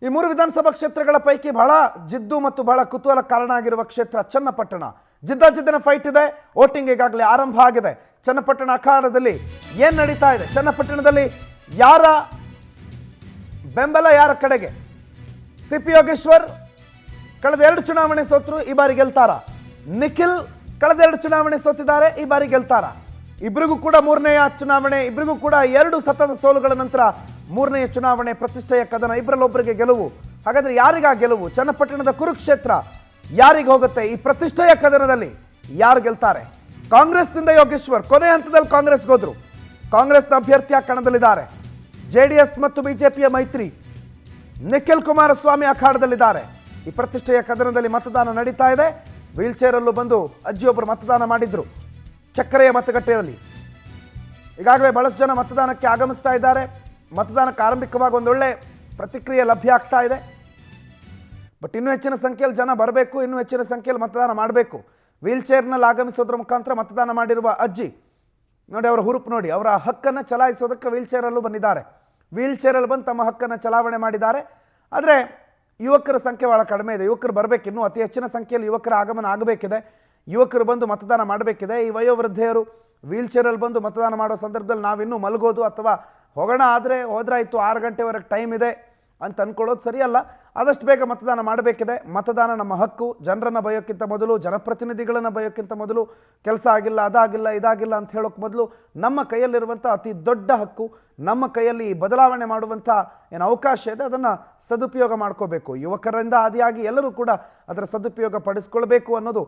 ಈ ಮೂರು ವಿಧಾನಸಭಾ ಕ್ಷೇತ್ರಗಳ ಪೈಕಿ ಬಹಳ ಜಿದ್ದು ಮತ್ತು ಬಹಳ ಕುತೂಹಲ ಕಾರಣ ಆಗಿರುವ ಕ್ಷೇತ್ರ ಚನ್ನಪಟ್ಟಣ. ಜಿದ್ದಿನ ಫೈಟ್ ಇದೆ. ವೋಟಿಂಗ್ ಈಗಾಗಲೇ ಆರಂಭ ಆಗಿದೆ. ಚನ್ನಪಟ್ಟಣ ಅಖಾಡದಲ್ಲಿ ಏನು ನಡೀತಾ ಇದೆ? ಚನ್ನಪಟ್ಟಣದಲ್ಲಿ ಯಾರ ಬೆಂಬಲ ಯಾರ ಕಡೆಗೆ? ಸಿಪಿ ಯೋಗೇಶ್ವರ್ ಕಳೆದ 2 ಚುನಾವಣೆ ಸೋತರು, ಈ ಬಾರಿ ಗೆಲ್ತಾರ? ನಿಖಿಲ್ ಕಳೆದ 2 ಚುನಾವಣೆ ಸೋತಿದ್ದಾರೆ, ಈ ಬಾರಿ ಗೆಲ್ತಾರ? ಇಬ್ಬರಿಗೂ ಕೂಡ ಮೂರನೆಯ ಚುನಾವಣೆ, ಇಬ್ಬರಿಗೂ ಕೂಡ 2 ಸತತ ಸೋಲುಗಳ ನಂತರ ಮೂರನೆಯ ಚುನಾವಣೆ, ಪ್ರತಿಷ್ಠೆಯ ಕದನ, ಇಬ್ಬರಲ್ಲೊಬ್ಬರಿಗೆ ಗೆಲುವು. ಹಾಗಾದ್ರೆ ಯಾರಿಗ ಗೆಲುವು? ಚನ್ನಪಟ್ಟಣದ ಕುರುಕ್ಷೇತ್ರ ಯಾರಿಗೆ ಹೋಗುತ್ತೆ? ಈ ಪ್ರತಿಷ್ಠೆಯ ಕದನದಲ್ಲಿ ಯಾರು ಗೆಲ್ತಾರೆ? ಕಾಂಗ್ರೆಸ್ನಿಂದ ಯೋಗೇಶ್ವರ್ ಕೊನೆ ಹಂತದಲ್ಲಿ ಕಾಂಗ್ರೆಸ್ಗೆ ಹೋದ್ರು. ಕಾಂಗ್ರೆಸ್ನ ಅಭ್ಯರ್ಥಿಯ ಕಣದಲ್ಲಿದ್ದಾರೆ. ಜೆಡಿಎಸ್ ಮತ್ತು ಬಿಜೆಪಿಯ ಮೈತ್ರಿ. ನಿಖಿಲ್ ಕುಮಾರಸ್ವಾಮಿ ಅಖಾಡದಲ್ಲಿದ್ದಾರೆ. ಈ ಪ್ರತಿಷ್ಠೆಯ ಕದನದಲ್ಲಿ ಮತದಾನ ನಡೀತಾ ಇದೆ. ವೀಲ್ ಚೇರ್ ಅಲ್ಲೂ ಬಂದು ಅಜ್ಜಿಯೊಬ್ಬರು ಮತದಾನ ಮಾಡಿದ್ರು ಚಕ್ಕರೆಯ ಮತಗಟ್ಟೆಯಲ್ಲಿ. ಈಗಾಗಲೇ ಬಹಳಷ್ಟು ಜನ ಮತದಾನಕ್ಕೆ ಆಗಮಿಸ್ತಾ ಇದ್ದಾರೆ. ಮತದಾನಕ್ಕೆ ಆರಂಭಿಕವಾಗಿ ಒಂದೊಳ್ಳೆ ಪ್ರತಿಕ್ರಿಯೆ ಲಭ್ಯ ಆಗ್ತಾ ಇದೆ. ಬಟ್ ಇನ್ನೂ ಹೆಚ್ಚಿನ ಸಂಖ್ಯೆಯಲ್ಲಿ ಜನ ಬರಬೇಕು, ಇನ್ನೂ ಹೆಚ್ಚಿನ ಸಂಖ್ಯೆಯಲ್ಲಿ ಮತದಾನ ಮಾಡಬೇಕು. ವೀಲ್ ಚೇರ್ನಲ್ಲಿ ಆಗಮಿಸೋದ್ರ ಮುಖಾಂತರ ಮತದಾನ ಮಾಡಿರುವ ಅಜ್ಜಿ ನೋಡಿ, ಅವರ ಹುರುಪು ನೋಡಿ. ಅವರ ಹಕ್ಕನ್ನು ಚಲಾಯಿಸೋದಕ್ಕೆ ವೀಲ್ ಚೇರಲ್ಲೂ ಬಂದಿದ್ದಾರೆ. ವೀಲ್ ಚೇರಲ್ಲಿ ಬಂದು ತಮ್ಮ ಹಕ್ಕನ್ನು ಚಲಾವಣೆ ಮಾಡಿದ್ದಾರೆ. ಆದರೆ ಯುವಕರ ಸಂಖ್ಯೆ ಭಾಳ ಕಡಿಮೆ ಇದೆ. ಯುವಕರು ಬರಬೇಕು, ಇನ್ನೂ ಅತಿ ಹೆಚ್ಚಿನ ಸಂಖ್ಯೆಯಲ್ಲಿ ಯುವಕರ ಆಗಮನ ಆಗಬೇಕಿದೆ. ಯುವಕರು ಬಂದು ಮತದಾನ ಮಾಡಬೇಕಿದೆ. ಈ ವಯೋವೃದ್ಧೆಯರು ವೀಲ್ ಚೇರಲ್ಲಿ ಬಂದು ಮತದಾನ ಮಾಡೋ ಸಂದರ್ಭದಲ್ಲಿ ನಾವಿನ್ನೂ ಮಲಗೋದು ಅಥವಾ ಹೋಗೋಣ ಹೋದ್ರಾಯ್ತು 6 ಗಂಟೆವರೆಗೆ ಟೈಮ್ ಇದೆ ಅಂತ ಅಂದ್ಕೊಳ್ಳೋದು ಸರಿಯಲ್ಲ. ಆದಷ್ಟು ಬೇಗ ಮತದಾನ ಮಾಡಬೇಕಿದೆ. ಮತದಾನ ನಮ್ಮ ಹಕ್ಕು. ಜನರನ್ನು ಬಯೋಕ್ಕಿಂತ ಮೊದಲು, ಜನಪ್ರತಿನಿಧಿಗಳನ್ನು ಬಯೋಕ್ಕಿಂತ ಮೊದಲು, ಕೆಲಸ ಆಗಿಲ್ಲ, ಅದಾಗಿಲ್ಲ, ಇದಾಗಿಲ್ಲ ಅಂತ ಹೇಳೋಕ್ಕೆ ಮೊದಲು ನಮ್ಮ ಕೈಯಲ್ಲಿರುವಂಥ ಅತಿ ದೊಡ್ಡ ಹಕ್ಕು, ನಮ್ಮ ಕೈಯಲ್ಲಿ ಬದಲಾವಣೆ ಮಾಡುವಂಥ ಏನು ಅವಕಾಶ ಇದೆ ಅದನ್ನು ಸದುಪಯೋಗ ಮಾಡ್ಕೋಬೇಕು. ಯುವಕರಿಂದ ಆದಿಯಾಗಿ ಎಲ್ಲರೂ ಕೂಡ ಅದರ ಸದುಪಯೋಗ ಪಡಿಸ್ಕೊಳ್ಬೇಕು ಅನ್ನೋದು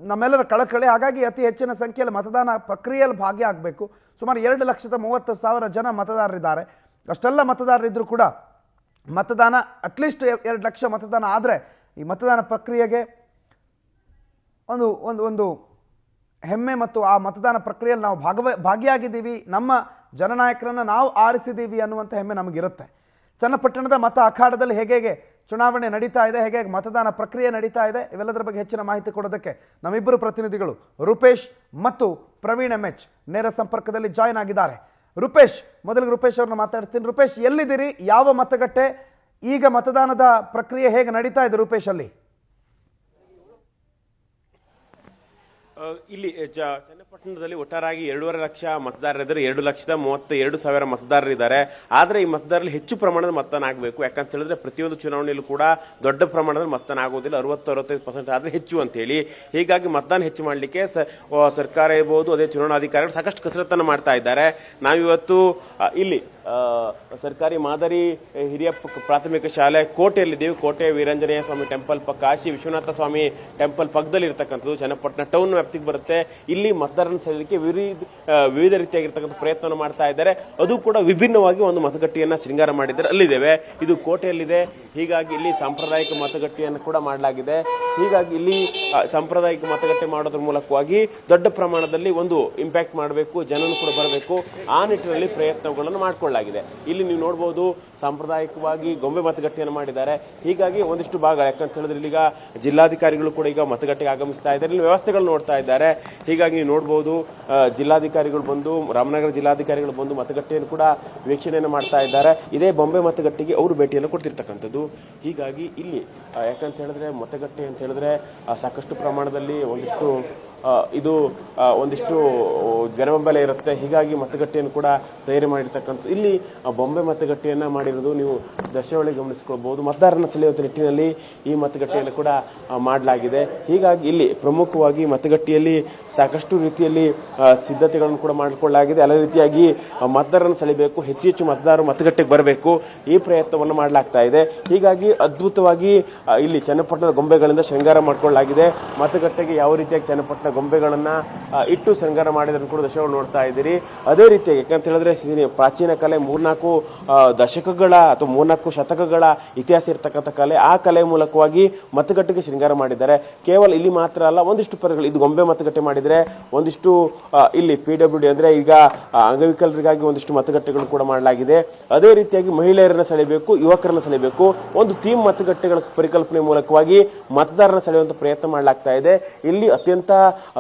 ನಮ್ಮೆಲ್ಲರ ಕಳಕಳಿ. ಹಾಗಾಗಿ ಅತಿ ಹೆಚ್ಚಿನ ಸಂಖ್ಯೆಯಲ್ಲಿ ಮತದಾನ ಪ್ರಕ್ರಿಯೆಯಲ್ಲಿ ಭಾಗಿಯಾಗಬೇಕು. ಸುಮಾರು 2,30,000 ಜನ ಮತದಾರರಿದ್ದಾರೆ. ಅಷ್ಟೆಲ್ಲ ಮತದಾರರಿದ್ದರೂ ಕೂಡ ಮತದಾನ ಅಟ್ಲೀಸ್ಟ್ 2 ಲಕ್ಷ ಮತದಾನ ಆದರೆ ಈ ಮತದಾನ ಪ್ರಕ್ರಿಯೆಗೆ ಒಂದು ಹೆಮ್ಮೆ ಮತ್ತು ಆ ಮತದಾನ ಪ್ರಕ್ರಿಯೆಯಲ್ಲಿ ನಾವು ಭಾಗಿಯಾಗಿದ್ದೀವಿ, ನಮ್ಮ ಜನನಾಯಕರನ್ನು ನಾವು ಆರಿಸಿದ್ದೀವಿ ಅನ್ನುವಂಥ ಹೆಮ್ಮೆ ನಮಗಿರುತ್ತೆ. ಚನ್ನಪಟ್ಟಣದ ಮತ ಅಖಾಡದಲ್ಲಿ ಹೇಗೆ ಚುನಾವಣೆ ನಡೀತಾ ಇದೆ, ಹೇಗೆ ಮತದಾನ ಪ್ರಕ್ರಿಯೆ ನಡೀತಾ ಇದೆ, ಇವೆಲ್ಲದರ ಬಗ್ಗೆ ಹೆಚ್ಚಿನ ಮಾಹಿತಿ ಕೊಡೋದಕ್ಕೆ ನಮ್ಮಿಬ್ಬರು ಪ್ರತಿನಿಧಿಗಳು ರೂಪೇಶ್ ಮತ್ತು ಪ್ರವೀಣ್ MH ನೇರ ಸಂಪರ್ಕದಲ್ಲಿ ಜಾಯ್ನ್ ಆಗಿದ್ದಾರೆ. ರೂಪೇಶ್, ಮೊದಲಿಗೆ ರೂಪೇಶ್ ಅವ್ರನ್ನ ಮಾತಾಡ್ತೀನಿ. ರೂಪೇಶ್, ಎಲ್ಲಿದ್ದೀರಿ? ಯಾವ ಮತಗಟ್ಟೆ? ಈಗ ಮತದಾನದ ಪ್ರಕ್ರಿಯೆ ಹೇಗೆ ನಡೀತಾ ಇದೆ ರೂಪೇಶ್ ಅಲ್ಲಿ? ಇಲ್ಲಿ ಚನ್ನಪಟ್ಟಣದಲ್ಲಿ ಒಟ್ಟಾರಾಗಿ 2.5 ಲಕ್ಷ ಮತದಾರರಿದ್ದಾರೆ. 2,32,000 ಮತದಾರರಿದ್ದಾರೆ. ಆದರೆ ಈ ಮತದಾರರಲ್ಲಿ ಹೆಚ್ಚು ಪ್ರಮಾಣದ ಮತದಾನ ಆಗಬೇಕು. ಯಾಕಂತ ಹೇಳಿದ್ರೆ ಪ್ರತಿಯೊಂದು ಚುನಾವಣೆಯಲ್ಲೂ ಕೂಡ ದೊಡ್ಡ ಪ್ರಮಾಣದಲ್ಲಿ ಮತದಾನ ಆಗೋದಿಲ್ಲ. 60-65% ಆದರೆ ಹೆಚ್ಚು ಅಂತ ಹೇಳಿ. ಹೀಗಾಗಿ ಮತದಾನ ಹೆಚ್ಚು ಮಾಡಲಿಕ್ಕೆ ಸರ್ಕಾರ ಇರ್ಬೋದು, ಅದೇ ಚುನಾವಣಾಧಿಕಾರಿಗಳು ಸಾಕಷ್ಟು ಕಸರತ್ತನ್ನು ಮಾಡ್ತಾ ಇದ್ದಾರೆ. ನಾವಿವತ್ತು ಇಲ್ಲಿ ಸರ್ಕಾರಿ ಮಾದರಿ ಹಿರಿಯ ಪ್ರಾಥಮಿಕ ಶಾಲೆ ಕೋಟೆಯಲ್ಲಿದ್ದೀವಿ. ಕೋಟೆ ವೀರಾಂಜನೇಯ ಸ್ವಾಮಿ ಟೆಂಪಲ್ ಪಕ್ಕ, ಕಾಶಿ ವಿಶ್ವನಾಥ ಸ್ವಾಮಿ ಟೆಂಪಲ್ ಪಕ್ಕದಲ್ಲಿ ಇರತಕ್ಕಂಥದ್ದು ಚನ್ನಪಟ್ಟಣ ಟೌನ್ ವ್ಯಾಪ್ತಿಗೆ ಬರುತ್ತೆ. ಇಲ್ಲಿ ಮತದಾರರನ್ನು ಸೆಳೆಯಲಿಕ್ಕೆ ವಿವಿಧ ರೀತಿಯಾಗಿರ್ತಕ್ಕಂಥ ಪ್ರಯತ್ನವನ್ನು ಮಾಡ್ತಾ ಇದ್ದಾರೆ. ಅದು ಕೂಡ ವಿಭಿನ್ನವಾಗಿ ಒಂದು ಮತಗಟ್ಟೆಯನ್ನ ಶೃಂಗಾರ ಮಾಡಿದ್ದಾರೆ. ಅಲ್ಲಿದ್ದೇವೆ, ಇದು ಕೋಟೆಯಲ್ಲಿದೆ. ಹೀಗಾಗಿ ಇಲ್ಲಿ ಸಾಂಪ್ರದಾಯಿಕ ಮತಗಟ್ಟೆಯನ್ನು ಕೂಡ ಮಾಡಲಾಗಿದೆ. ಹೀಗಾಗಿ ಇಲ್ಲಿ ಸಾಂಪ್ರದಾಯಿಕ ಮತಗಟ್ಟೆ ಮಾಡೋದ್ರ ಮೂಲಕವಾಗಿ ದೊಡ್ಡ ಪ್ರಮಾಣದಲ್ಲಿ ಒಂದು ಇಂಪ್ಯಾಕ್ಟ್ ಮಾಡಬೇಕು, ಜನನು ಕೂಡ ಬರಬೇಕು. ಆ ನಿಟ್ಟಿನಲ್ಲಿ ಪ್ರಯತ್ನಗಳನ್ನು ಮಾಡಿಕೊಳ್ಳಲಾಗಿದೆ. ಇಲ್ಲಿ ನೀವು ನೋಡಬಹುದು, ಸಾಂಪ್ರದಾಯಿಕವಾಗಿ ಗೊಂಬೆ ಮತಗಟ್ಟೆಯನ್ನು ಮಾಡಿದ್ದಾರೆ. ಹೀಗಾಗಿ ಒಂದಿಷ್ಟು ಭಾಗ, ಯಾಕಂತ ಹೇಳಿದ್ರೆ ಇಲ್ಲಿಗ ಜಿಲ್ಲಾಧಿಕಾರಿಗಳು ಕೂಡ ಈಗ ಮತಗಟ್ಟೆಗೆ ಆಗಮಿಸ್ತಾ ಇದ್ದಾರೆ. ಇಲ್ಲಿ ವ್ಯವಸ್ಥೆಗಳು ನೋಡ್ತಾ ಇದ್ದಾರೆ. ಹೀಗಾಗಿ ನೀವು ನೋಡಬಹುದು, ಜಿಲ್ಲಾಧಿಕಾರಿಗಳು ಬಂದು, ರಾಮನಗರ ಜಿಲ್ಲಾಧಿಕಾರಿಗಳು ಬಂದು ಮತಗಟ್ಟೆಯನ್ನು ಕೂಡ ವೀಕ್ಷಣೆಯನ್ನು ಮಾಡ್ತಾ ಇದ್ದಾರೆ. ಇದೇ ಬೊಂಬೆ ಮತಗಟ್ಟೆಗೆ ಅವರು ಭೇಟಿಯನ್ನು ಕೊಡ್ತಿರ್ತಕ್ಕಂಥದ್ದು. ಹೀಗಾಗಿ ಇಲ್ಲಿ ಯಾಕಂತ ಹೇಳಿದ್ರೆ ಮತಗಟ್ಟೆ ಅಂತ ಹೇಳಿದ್ರೆ ಸಾಕಷ್ಟು ಪ್ರಮಾಣದಲ್ಲಿ ಒಂದಿಷ್ಟು ಜನಬೆಂಬಲ ಇರುತ್ತೆ. ಹೀಗಾಗಿ ಮತಗಟ್ಟೆಯನ್ನು ಕೂಡ ತಯಾರಿ ಮಾಡಿರ್ತಕ್ಕಂಥ ಇಲ್ಲಿ ಬೊಂಬೆ ಮತಗಟ್ಟೆಯನ್ನ ಮಾಡಿರೋದು ನೀವು ದೃಶ್ಯಾವಳಿ ಗಮನಿಸಿಕೊಳ್ಬಹುದು. ಮತದಾರರನ್ನ ಸೆಳೆಯುವ ನಿಟ್ಟಿನಲ್ಲಿ ಈ ಮತಗಟ್ಟೆಯನ್ನು ಕೂಡ ಮಾಡಲಾಗಿದೆ. ಹೀಗಾಗಿ ಇಲ್ಲಿ ಪ್ರಮುಖವಾಗಿ ಮತಗಟ್ಟೆಯಲ್ಲಿ ಸಾಕಷ್ಟು ರೀತಿಯಲ್ಲಿ ಸಿದ್ಧತೆಗಳನ್ನು ಕೂಡ ಮಾಡಿಕೊಳ್ಳಲಾಗಿದೆ. ಅದೇ ರೀತಿಯಾಗಿ ಮತದಾರರನ್ನು ಸೆಳೆಯಬೇಕು, ಹೆಚ್ಚು ಮತದಾರರು ಮತಗಟ್ಟೆಗೆ ಬರಬೇಕು, ಈ ಪ್ರಯತ್ನವನ್ನು ಮಾಡಲಾಗ್ತಾ ಇದೆ. ಹೀಗಾಗಿ ಅದ್ಭುತವಾಗಿ ಇಲ್ಲಿ ಚನ್ನಪಟ್ಟಣದ ಗೊಂಬೆಗಳಿಂದ ಶೃಂಗಾರ ಮಾಡಿಕೊಳ್ಳಲಾಗಿದೆ. ಮತಗಟ್ಟೆಗೆ ಯಾವ ರೀತಿಯಾಗಿ ಚನ್ನಪಟ್ಟಣ ಗೊಂಬೆಗಳನ್ನ ಇಟ್ಟು ಶೃಂಗಾರ ಮಾಡಿದ್ರು ಕೂಡ ದೃಶ್ಯಗಳು ನೋಡ್ತಾ ಇದ್ದೀರಿ. ಅದೇ ರೀತಿಯಾಗಿ ಯಾಕಂತ ಹೇಳಿದ್ರೆ ಪ್ರಾಚೀನ ಕಲೆ 3-4 ದಶಕಗಳ ಅಥವಾ 3-4 ಶತಕಗಳ ಇತಿಹಾಸ ಇರತಕ್ಕಂಥ ಕಲೆ. ಆ ಕಲೆ ಮೂಲಕವಾಗಿ ಮತಗಟ್ಟೆಗೆ ಶೃಂಗಾರ ಮಾಡಿದ್ದಾರೆ. ಕೇವಲ ಇಲ್ಲಿ ಮಾತ್ರ ಅಲ್ಲ, ಒಂದಿಷ್ಟು ಪರಗಳು ಇದು ಗೊಂಬೆ ಮತಗಟ್ಟೆ ಮಾಡಿದರೆ ಒಂದಿಷ್ಟು ಇಲ್ಲಿ PWD ಅಂದ್ರೆ ಈಗ ಅಂಗವಿಕಲರಿಗಾಗಿ ಒಂದಿಷ್ಟು ಮತಗಟ್ಟೆಗಳು ಕೂಡ ಮಾಡಲಾಗಿದೆ. ಅದೇ ರೀತಿಯಾಗಿ ಮಹಿಳೆಯರನ್ನ ಸೆಳೆಯಬೇಕು, ಯುವಕರನ್ನ ಸೆಳೆಯಬೇಕು, ಒಂದು ಥೀಮ್ ಮತಗಟ್ಟೆಗಳ ಪರಿಕಲ್ಪನೆ ಮೂಲಕವಾಗಿ ಮತದಾರರನ್ನ ಸೆಳೆಯುವಂತ ಪ್ರಯತ್ನ ಮಾಡಲಾಗ್ತಾ ಇದೆ. ಇಲ್ಲಿ ಅತ್ಯಂತ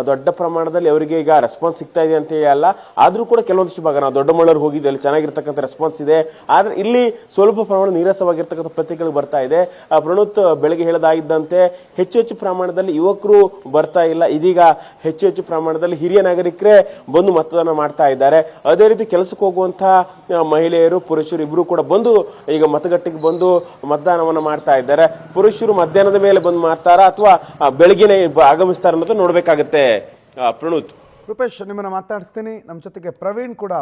ದೊಡ್ಡ ಪ್ರಮಾಣದಲ್ಲಿ ಅವರಿಗೆ ಈಗ ರೆಸ್ಪಾನ್ಸ್ ಸಿಗ್ತಾ ಇದೆ ಅಂತ ಅಲ್ಲ, ಆದ್ರೂ ಕೂಡ ಕೆಲವೊಂದಿಷ್ಟು ಭಾಗ ನಾವು ದೊಡ್ಡಬಳ್ಳಾಪುರ ಹೋಗಿದ್ದೆ, ಅಲ್ಲಿ ಚೆನ್ನಾಗಿರ್ತಕ್ಕಂಥ ರೆಸ್ಪಾನ್ಸ್ ಇದೆ. ಆದ್ರೆ ಇಲ್ಲಿ ಸ್ವಲ್ಪ ಪ್ರಮಾಣ ನೀರಸವಾಗಿರ್ತಕ್ಕಂಥ ಪ್ರತಿಕ್ರಿಯೆಗಳು ಬರ್ತಾ ಇದೆ. ಪ್ರಣೋತ್ ಬೆಳಗ್ಗೆ ಹೇಳದಾಗಿದ್ದಂತೆ ಹೆಚ್ಚು ಹೆಚ್ಚು ಪ್ರಮಾಣದಲ್ಲಿ ಯುವಕರು ಬರ್ತಾ ಇಲ್ಲ, ಇದೀಗ ಹೆಚ್ಚು ಹೆಚ್ಚು ಪ್ರಮಾಣದಲ್ಲಿ ಹಿರಿಯ ನಾಗರಿಕರೇ ಬಂದು ಮತದಾನ ಮಾಡ್ತಾ ಇದ್ದಾರೆ. ಅದೇ ರೀತಿ ಕೆಲಸಕ್ಕೆ ಹೋಗುವಂತಹ ಮಹಿಳೆಯರು ಪುರುಷರು ಇಬ್ರು ಕೂಡ ಬಂದು ಈಗ ಮತಗಟ್ಟೆಗೆ ಬಂದು ಮತದಾನವನ್ನ ಮಾಡ್ತಾ ಇದ್ದಾರೆ. ಪುರುಷರು ಮಧ್ಯಾಹ್ನದ ಮೇಲೆ ಬಂದು ಮಾಡ್ತಾರಾ ಅಥವಾ ಬೆಳಗ್ಗೆನೆ ಆಗಮಿಸ್ತಾರ ಅನ್ನೋದು ನೋಡ್ಬೇಕಾಗತ್ತೆ. ಪ್ರಣೋತ್, ರೂಪೇಶ್ ನಿಮ್ಮನ್ನ ಮಾತಾಡಿಸ್ತೀನಿ. ನಮ್ಮ ಜೊತೆಗೆ ಪ್ರವೀಣ್ ಕೂಡ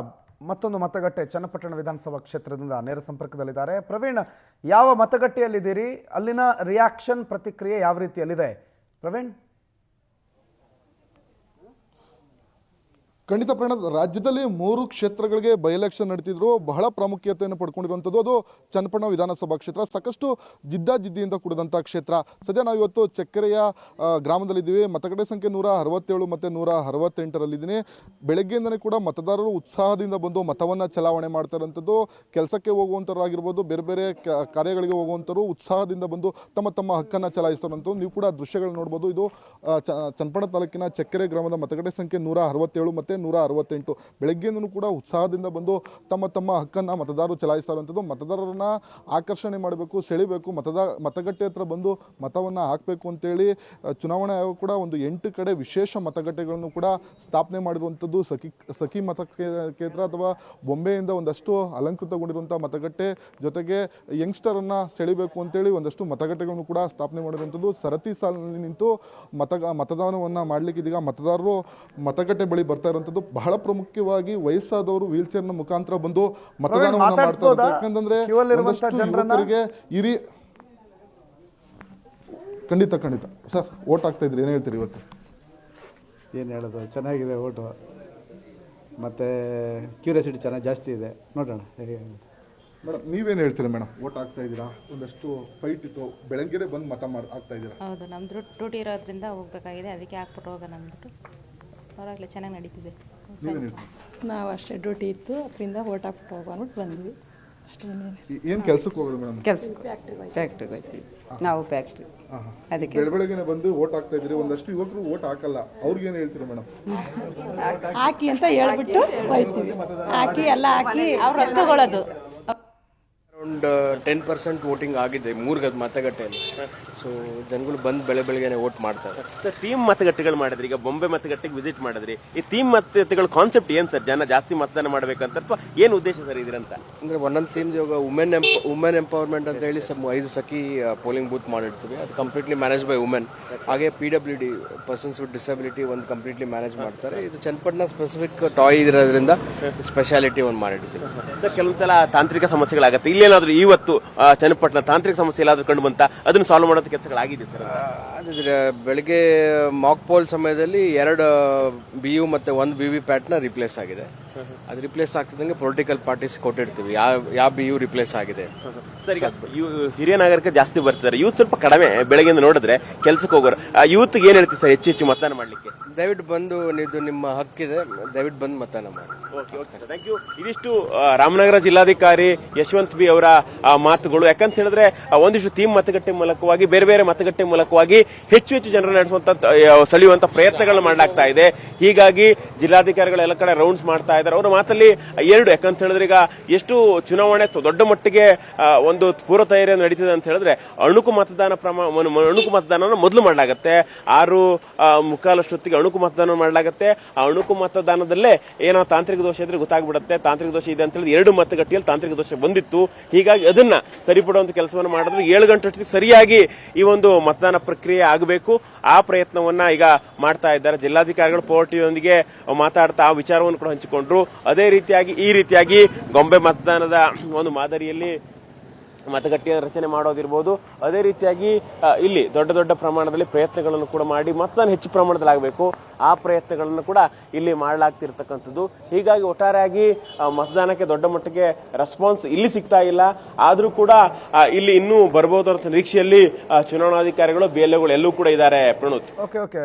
ಮತ್ತೊಂದು ಮತಗಟ್ಟೆ ಚನ್ನಪಟ್ಟಣ ವಿಧಾನಸಭಾ ಕ್ಷೇತ್ರದಿಂದ ನೇರ ಸಂಪರ್ಕದಲ್ಲಿದ್ದಾರೆ. ಪ್ರವೀಣ್, ಯಾವ ಮತಗಟ್ಟೆಯಲ್ಲಿದ್ದೀರಿ? ಅಲ್ಲಿನ ರಿಯಾಕ್ಷನ್ ಪ್ರತಿಕ್ರಿಯೆ ಯಾವ ರೀತಿಯಲ್ಲಿದೆ ಪ್ರವೀಣ್? ಖಂಡಿತ ಪ್ರಣದ್, ರಾಜ್ಯದಲ್ಲಿ 3 ಕ್ಷೇತ್ರಗಳಿಗೆ ಬೈ ಎಲೆಕ್ಷನ್ ನಡೀತಿದ್ರು. ಬಹಳ ಪ್ರಾಮುಖ್ಯತೆಯನ್ನು ಪಡ್ಕೊಂಡಿರುವಂಥದ್ದು ಅದು ಚನ್ನಪಟ್ಟಣ ವಿಧಾನಸಭಾ ಕ್ಷೇತ್ರ. ಸಾಕಷ್ಟು ಜಿದ್ದಾಜಿದ್ದಿಯಿಂದ ಕೂಡಿದಂಥ ಕ್ಷೇತ್ರ. ಸದ್ಯ ನಾವು ಇವತ್ತು ಚಕ್ಕೆರೆಯ ಗ್ರಾಮದಲ್ಲಿದ್ದೀವಿ. ಮತಗಟ್ಟೆ ಸಂಖ್ಯೆ 167 ಮತ್ತು 168ರಲ್ಲಿದ್ದೀನಿ. ಬೆಳಗ್ಗೆಯಿಂದನೇ ಕೂಡ ಮತದಾರರು ಉತ್ಸಾಹದಿಂದ ಬಂದು ಮತವನ್ನು ಚಲಾವಣೆ ಮಾಡ್ತಾ ಇರುವಂಥದ್ದು. ಕೆಲಸಕ್ಕೆ ಹೋಗುವಂಥವ್ರಾಗಿರ್ಬೋದು, ಬೇರೆ ಬೇರೆ ಕಾರ್ಯಗಳಿಗೆ ಹೋಗುವಂಥವ್ರು ಉತ್ಸಾಹದಿಂದ ಬಂದು ತಮ್ಮ ತಮ್ಮ ಹಕ್ಕನ್ನು ಚಲಾಯಿಸಿರುವಂಥದ್ದು ನೀವು ಕೂಡ ದೃಶ್ಯಗಳು ನೋಡ್ಬೋದು. ಇದು ಚನ್ನಪಟ್ಟಣ ತಾಲೂಕಿನ ಚಕ್ಕೆರೆ ಗ್ರಾಮದ ಮತಗಟ್ಟೆ ಸಂಖ್ಯೆ 167 ಮತ್ತು 168. ಬೆಳಗ್ಗೆಯಿಂದನೂ ಕೂಡ ಉತ್ಸಾಹದಿಂದ ಬಂದು ತಮ್ಮ ತಮ್ಮ ಹಕ್ಕನ್ನು ಮತದಾರರು ಚಲಾಯಿಸ್ತಾ ಇರುವಂಥದ್ದು. ಮತದಾರರನ್ನ ಆಕರ್ಷಣೆ ಮಾಡಬೇಕು, ಸೆಳಿಬೇಕು, ಮತಗಟ್ಟೆ ಹತ್ರ ಬಂದು ಮತವನ್ನು ಹಾಕಬೇಕು ಅಂತೇಳಿ ಚುನಾವಣಾ ಆಯೋಗ ಕೂಡ ಒಂದು 8 ಕಡೆ ವಿಶೇಷ ಮತಗಟ್ಟೆಗಳನ್ನು ಕೂಡ ಸ್ಥಾಪನೆ ಮಾಡಿರುವಂಥದ್ದು. ಸಖಿ ಮತಕ್ಷೇತ್ರ ಅಥವಾ ಬೊಂಬೆಯಿಂದ ಒಂದಷ್ಟು ಅಲಂಕೃತಗೊಂಡಿರುವಂಥ ಮತಗಟ್ಟೆ, ಜೊತೆಗೆ ಯಂಗ್ಸ್ಟರನ್ನು ಸೆಳಿಬೇಕು ಅಂತೇಳಿ ಒಂದಷ್ಟು ಮತಗಟ್ಟೆಗಳನ್ನು ಕೂಡ ಸ್ಥಾಪನೆ ಮಾಡಿರುವಂಥದ್ದು. ಸರತಿ ಸಾಲಿನಲ್ಲಿ ನಿಂತು ಮತದಾನವನ್ನು ಮಾಡಲಿಕ್ಕೆ ಇದೀಗ ಮತದಾರರು ಮತಗಟ್ಟೆ ಬಳಿ ಬರ್ತಾ ಇರುವಂಥದ್ದು. ಬಹಳ ಪ್ರಮುಖವಾಗಿ ವಯಸ್ಸಾದವರು ವೀಲ್ ಚೇರ್ನ ಮುಖಾಂತರ ಬಂದು ಮತದಾನವನ್ನು ಮಾಡ್ತಾ ಇದ್ದಾರೆ. ಯಾಕಂದ್ರೆ ಯುವಕರಿಗೆ ಹಿರಿ ಖಂಡಿತ ಸರ್ ವೋಟ್ ಆಗ್ತಾ ಇದ್ರಿ, ಏನ್ ಹೇಳ್ತೀರಿ ಇವತ್ತು? ಏನು ಹೇಳೋದು, ಚೆನ್ನಾಗಿದೆ ಓಟು, ಮತ್ತು ಕ್ಯೂರಿಯಾಸಿಟಿ ಚೆನ್ನಾಗಿ ಜಾಸ್ತಿ ಇದೆ. ನೋಡೋಣ ಹೇಗೆ. ಮೇಡಮ್ ನೀವೇನು ಹೇಳ್ತೀರಿ ಮೇಡಮ್? ವೋಟ್ ಆಗ್ತಾ ಇದ್ದೀರಾ? ಒಂದಷ್ಟು ಫೈಟ್ ಇತ್ತು, ಬೆಳಗ್ಗೆ ಬಂದು ಮತ ಆಗ್ತಾ ಇದ್ದೀರಾ? ಹೌದು, ನಮ್ಮದು ಡ್ಯೂಟಿ ಇರೋದ್ರಿಂದ ಹೋಗಬೇಕಾಗಿದೆ, ಅದಕ್ಕೆ ಹಾಕ್ಬಿಟ್ಟು ಹೋಗೋಣ ಅಂದ್ಬಿಟ್ಟು. ಪರವಾಗಿಲ್ಲ, ಚೆನ್ನಾಗಿ ನಡೀತಿದೆ. ನಾವು ಅಷ್ಟೇ ಡ್ಯೂಟಿ ಇತ್ತು, ಅದರಿಂದ ವೋಟ್ ಹಾಕ್ಬಿಟ್ಟು ಹೋಗ್ಬಿಟ್ಟು ಬಂದ್ವಿ ಅಷ್ಟೇ. ಏನು ಕೆಲಸಕ್ಕೆ ಹೋಗೋದು ಮೇಡಮ್? ಕೆಲಸಕ್ಕೆ ಫ್ಯಾಕ್ಟ್ರಿಗೆ ಹೋಗ್ತೀವಿ ನಾವು, ಫ್ಯಾಕ್ಟ್ರಿ. ಅದಕ್ಕೆ ಬೆಳಗ್ಗೆ ಬಂದು ವೋಟ್ ಹಾಕ್ತಾ ಇದ್ರಿ. ಒಂದಷ್ಟು ಯುವಕರು ವೋಟ್ ಹಾಕಲ್ಲ, ಅವ್ರಿಗೆ ಏನು ಹೇಳ್ತೀರಿ ಮೇಡಮ್? ಹಾಕಿ ಅಂತ ಹೇಳ್ಬಿಟ್ಟು ಹೋಗ್ತೀವಿ. ಹಾಕಿ ಎಲ್ಲ ಹಾಕಿ ಅವ್ರು ರೊಕ್ಕಗಳದು ಅರೌಂಡ್ 10% ವೋಟಿಂಗ್ ಆಗಿದೆ 3 ಮತಗಟ್ಟೆಯಲ್ಲಿ. ಸೊ ಜನಗಳು ಬಂದು ಬೆಳಗ್ಗೆನೆ ವೋಟ್ ಮಾಡ್ತಾರೆ. ಸರ್, ಥೀಮ್ ಮತಗಟ್ಟೆಗಳು ಮಾಡಿದ್ರಿ, ಈಗ ಬೊಂಬೆ ಮತಗಟ್ಟೆಗೆ ವಿಸಿಟ್ ಮಾಡಿದ್ರಿ. ಈ ಥೀಮ್ ಮತಗಟ್ಟೆಗಳ ಕಾನ್ಸೆಪ್ಟ್ ಏನ್ ಸರ್? ಜನ ಜಾಸ್ತಿ ಮತದಾನ ಮಾಡ್ಬೇಕಂತ ಅಥವಾ ಏನ್ ಉದ್ದೇಶ ಸರ್ ಇದ್ರಂತ? ಅಂದ್ರೆ ಒಂದೊಂದು ಥೀಮ್ ಇವಾಗ ವುಮೆನ್ ಎಂಪವರ್ಮೆಂಟ್ ಅಂತ ಹೇಳಿ 5 ಸಖಿ ಪೋಲಿಂಗ್ ಬೂತ್ ಮಾಡಿರ್ತೀವಿ. ಅದು ಕಂಪ್ಲೀಟ್ಲಿ ಮ್ಯಾನೇಜ್ ಬೈ ವುಮೆನ್. ಹಾಗೆ PWD ಪರ್ಸನ್ಸ್ ವಿತ್ ಡಿಸಬಿಲಿಟಿ ಒಂದು ಕಂಪ್ಲೀಟ್ಲಿ ಮ್ಯಾನೇಜ್ ಮಾಡ್ತಾರೆ. ಇದು ಚನ್ನಪಟ್ಟಣ ಸ್ಪೆಸಿಫಿಕ್ ಟಾಯ್ ಇರೋದ್ರಿಂದ ಸ್ಪೆಷಾಲಿಟಿ ಒಂದು ಮಾಡಿರ್ತೀವಿ. ಸರ್, ಕೆಲವೊಂದ್ಸಲ ತಾಂತ್ರಿಕ ಸಮಸ್ಯೆಗಳಾಗತ್ತೆ. ಇಲ್ಲೇನಾದ್ರೂ ಇವತ್ತು ಚನ್ನಪಟ್ಟಣ ತಾಂತ್ರಿಕ ಸಮಸ್ಯೆ ಎಲ್ಲಾದ್ರೂ ಕಂಡು ಬಂತ ಅದನ್ನು ಸಾಲ್ವ್ ಮಾಡೋ ಕೆಲಸಗಳಾಗಿದೆ ಸರ್? ಅದೇ ಬೆಳಿಗ್ಗೆ ಮಾಕ್ ಪೋಲ್ ಸಮಯದಲ್ಲಿ 2 BU ಮತ್ತೆ 1 VVPAT ನ ರಿಪ್ಲೇಸ್ ಆಗಿದೆ. ಅದು ರಿಪ್ಲೇಸ್ ಆಗ್ತಿದ್ದಂಗೆ ಪೊಲಿಟಿಕಲ್ ಪಾರ್ಟೀಸ್ ಕೊಟ್ಟಿರ್ತೀವಿ ಯಾವ BU ರಿಪ್ಲೇಸ್ ಆಗಿದೆ. ಸರ್, ಈಗ ಹಿರಿಯ ನಾಗರಿಕರು ಜಾಸ್ತಿ ಬರ್ತಾರೆ, ಯೂತ್ ಸ್ವಲ್ಪ ಕಡಿಮೆ. ಬೆಳಗ್ಗೆ ನೋಡಿದ್ರೆ ಕೆಲಸಕ್ಕೆ ಹೋಗೋರು. ಯೂತ್ ಏನ್ ಹೇಳ್ತೀವಿ ಸರ್ ಹೆಚ್ಚು ಮತದಾನ ಮಾಡ್ಲಿಕ್ಕೆ? ದಯವಿಟ್ಟು ಬಂದು ಇದು ನಿಮ್ಮ ಹಕ್ಕಿದೆ, ದಯವಿಟ್ಟು ಬಂದು ಮತದಾನ ಮಾಡಿ. Thank you. ಇದಿಷ್ಟು ರಾಮನಗರ ಜಿಲ್ಲಾಧಿಕಾರಿ ಯಶವಂತ್ ಬಿ ಅವರ ಮಾತುಗಳು. ಯಾಕಂತ ಹೇಳಿದ್ರೆ ಒಂದಿಷ್ಟು ಥೀಮ್ ಮತಗಟ್ಟೆ ಮೂಲಕವಾಗಿ, ಬೇರೆ ಬೇರೆ ಮತಗಟ್ಟೆ ಮೂಲಕವಾಗಿ ಹೆಚ್ಚು ಜನರನ್ನು ನಡೆಸುವಂತ ಸೆಳೆಯುವಂತ ಪ್ರಯತ್ನಗಳನ್ನ ಮಾಡಲಾಗ್ತಾ ಇದೆ. ಹೀಗಾಗಿ ಜಿಲ್ಲಾಧಿಕಾರಿಗಳು ಎಲ್ಲ ಕಡೆ ರೌಂಡ್ಸ್ ಮಾಡ್ತಾ ಇದ್ದಾರೆ. ಅವರ ಮಾತಲ್ಲಿ 2, ಯಾಕಂತ ಹೇಳಿದ್ರೆ ಈಗ ಎಷ್ಟು ಚುನಾವಣೆ ದೊಡ್ಡ ಮಟ್ಟಿಗೆ ಒಂದು ಪೂರ್ವ ತಯಾರಿ ನಡೀತಿದೆ ಅಂತ ಹೇಳಿದ್ರೆ ಅಣುಕು ಮತದಾನ ಮೊದಲು ಮಾಡಲಾಗತ್ತೆ. 6:45 ಅಣುಕು ಮತದಾನ ಮಾಡಲಾಗತ್ತೆ. ಆ ಅಣುಕು ಮತದಾನದಲ್ಲೇ ಏನೋ ತಾಂತ್ರಿಕ ದೋಷ ಇದ್ರೆ ಗೊತ್ತಾಗ್ಬಿಡುತ್ತೆ. ತಾಂತ್ರಿಕ ದೋಷ ಇದೆ ಅಂತ ಹೇಳಿದ್ರೆ 2 ಮತಗಟ್ಟೆಯಲ್ಲಿ ತಾಂತ್ರಿಕ ದೋಷ ಬಂದಿತ್ತು. ಹೀಗಾಗಿ ಅದನ್ನ ಸರಿಪಡುವಂತ ಕೆಲಸವನ್ನು ಮಾಡಿದ್ರೆ 7 ಗಂಟೆ ಅಷ್ಟೊತ್ತಿಗೆ ಸರಿಯಾಗಿ ಈ ಒಂದು ಮತದಾನ ಪ್ರಕ್ರಿಯೆ ಆಗಬೇಕು. ಆ ಪ್ರಯತ್ನವನ್ನ ಈಗ ಮಾಡ್ತಾ ಇದ್ದಾರೆ ಜಿಲ್ಲಾಧಿಕಾರಿಗಳು. ಪೋರ್ಟಿಯೊಂದಿಗೆ ಮಾತಾಡ್ತಾ ಆ ವಿಚಾರವನ್ನು ಕೂಡ ಹಂಚಿಕೊಂಡ್ರು. ಅದೇ ರೀತಿಯಾಗಿ ಈ ರೀತಿಯಾಗಿ ಗೊಂಬೆ ಮತದಾನದ ಒಂದು ಮಾದರಿಯಲ್ಲಿ ಮತಗಟ್ಟೆಯ ರಚನೆ ಮಾಡೋದಿರ್ಬೋದು. ಅದೇ ರೀತಿಯಾಗಿ ಇಲ್ಲಿ ದೊಡ್ಡ ಪ್ರಮಾಣದಲ್ಲಿ ಪ್ರಯತ್ನಗಳನ್ನು ಕೂಡ ಮಾಡಿ ಮತದಾನ ಹೆಚ್ಚು ಪ್ರಮಾಣದಲ್ಲಿ ಆಗಬೇಕು. ಆ ಪ್ರಯತ್ನಗಳನ್ನು ಕೂಡ ಇಲ್ಲಿ ಮಾಡಲಾಗ್ತಿರ್ತಕ್ಕಂಥದ್ದು. ಹೀಗಾಗಿ ಒಟ್ಟಾರೆಯಾಗಿ ಮತದಾನಕ್ಕೆ ದೊಡ್ಡ ಮಟ್ಟಿಗೆ ರೆಸ್ಪಾನ್ಸ್ ಇಲ್ಲಿ ಸಿಗ್ತಾ ಇಲ್ಲ. ಆದ್ರೂ ಕೂಡ ಇಲ್ಲಿ ಇನ್ನೂ ಬರಬಹುದು ಅಂತ ನಿರೀಕ್ಷೆಯಲ್ಲಿ ಚುನಾವಣಾಧಿಕಾರಿಗಳು, BLOಗಳು ಎಲ್ಲೂ ಕೂಡ ಇದ್ದಾರೆ. ಪ್ರಣೋತ್, ಓಕೆ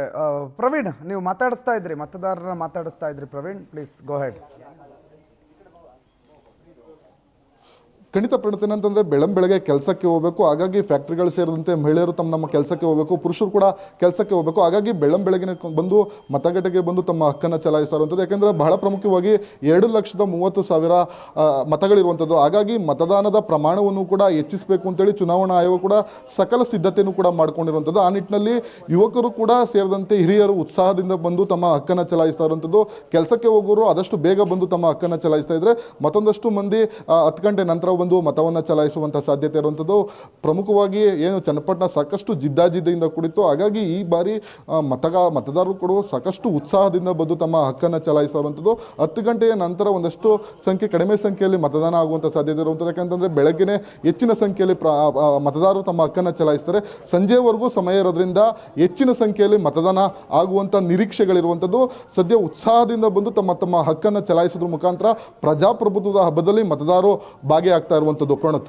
ಪ್ರವೀಣ್, ನೀವು ಮಾತಾಡಿಸ್ತಾ ಇದ್ರಿ, ಮತದಾರರ ಮಾತಾಡಿಸ್ತಾ ಇದ್ರಿ. Praveen, please go head. ಖಂಡಿತ ಪ್ರಣತ್, ಏನಂತಂದರೆ ಬೆಳಗ್ಗೆ ಕೆಲಸಕ್ಕೆ ಹೋಗಬೇಕು, ಹಾಗಾಗಿ ಫ್ಯಾಕ್ಟ್ರಿಗಳು ಸೇರಿದಂತೆ ಮಹಿಳೆಯರು ನಮ್ಮ ಕೆಲಸಕ್ಕೆ ಹೋಗಬೇಕು, ಪುರುಷರು ಕೂಡ ಕೆಲಸಕ್ಕೆ ಹೋಗಬೇಕು. ಹಾಗಾಗಿ ಬೆಳಗ್ಗೆ ಬಂದು ಮತಗಟ್ಟೆಗೆ ಬಂದು ತಮ್ಮ ಹಕ್ಕನ್ನು ಚಲಾಯಿಸಿರುವಂಥದ್ದು. ಯಾಕೆಂದರೆ ಬಹಳ ಪ್ರಮುಖವಾಗಿ 2,30,000 ಮತಗಳಿರುವಂಥದ್ದು. ಹಾಗಾಗಿ ಮತದಾನದ ಪ್ರಮಾಣವನ್ನು ಕೂಡ ಹೆಚ್ಚಿಸಬೇಕು ಅಂತೇಳಿ ಚುನಾವಣಾ ಆಯೋಗ ಕೂಡ ಸಕಲ ಸಿದ್ಧತೆಯನ್ನು ಕೂಡ ಮಾಡ್ಕೊಂಡಿರುವಂಥದ್ದು. ಆ ನಿಟ್ಟಿನಲ್ಲಿ ಯುವಕರು ಕೂಡ ಸೇರಿದಂತೆ ಹಿರಿಯರು ಉತ್ಸಾಹದಿಂದ ಬಂದು ತಮ್ಮ ಹಕ್ಕನ್ನು ಚಲಾಯಿಸ್ತಾ ಇರುವಂಥದ್ದು. ಕೆಲಸಕ್ಕೆ ಹೋಗೋರು ಆದಷ್ಟು ಬೇಗ ಬಂದು ತಮ್ಮ ಹಕ್ಕನ್ನು ಚಲಾಯಿಸ್ತಾ ಇದ್ರೆ ಮತ್ತೊಂದಷ್ಟು ಮಂದಿ 10 ಗಂಟೆ ನಂತರ ಬಂದು ಮತವನ್ನು ಚಲಾಯಿಸುವಂಥ ಸಾಧ್ಯತೆ ಇರುವಂಥದ್ದು. ಪ್ರಮುಖವಾಗಿ ಏನು ಚನ್ನಪಟ್ಟಣ ಸಾಕಷ್ಟು ಜಿದ್ದಾಜಿದ್ದಿಯಿಂದ ಕೂಡಿತ್ತು. ಹಾಗಾಗಿ ಈ ಬಾರಿ ಮತದಾರರು ಕೂಡ ಸಾಕಷ್ಟು ಉತ್ಸಾಹದಿಂದ ಬಂದು ತಮ್ಮ ಹಕ್ಕನ್ನು ಚಲಾಯಿಸುವಂಥದ್ದು. 10 ಗಂಟೆಯ ನಂತರ ಒಂದಷ್ಟು ಕಡಿಮೆ ಸಂಖ್ಯೆಯಲ್ಲಿ ಮತದಾನ ಆಗುವಂಥ ಸಾಧ್ಯತೆ ಇರುವಂಥದ್ದು. ಯಾಕಂತಂದರೆ ಬೆಳಗ್ಗೆನೇ ಹೆಚ್ಚಿನ ಸಂಖ್ಯೆಯಲ್ಲಿ ಮತದಾರರು ತಮ್ಮ ಹಕ್ಕನ್ನು ಚಲಾಯಿಸ್ತಾರೆ. ಸಂಜೆವರೆಗೂ ಸಮಯ ಇರೋದ್ರಿಂದ ಹೆಚ್ಚಿನ ಸಂಖ್ಯೆಯಲ್ಲಿ ಮತದಾನ ಆಗುವಂಥ ನಿರೀಕ್ಷೆಗಳಿರುವಂಥದ್ದು. ಸದ್ಯ ಉತ್ಸಾಹದಿಂದ ಬಂದು ತಮ್ಮ ಹಕ್ಕನ್ನು ಚಲಾಯಿಸೋದ್ರ ಮುಖಾಂತರ ಪ್ರಜಾಪ್ರಭುತ್ವದ ಹಬ್ಬದಲ್ಲಿ ಮತದಾರರು ಭಾಗಿಯಾಗ್ತಾ ಇರುವಂಥದ್ದು. ಪ್ರಣತ್.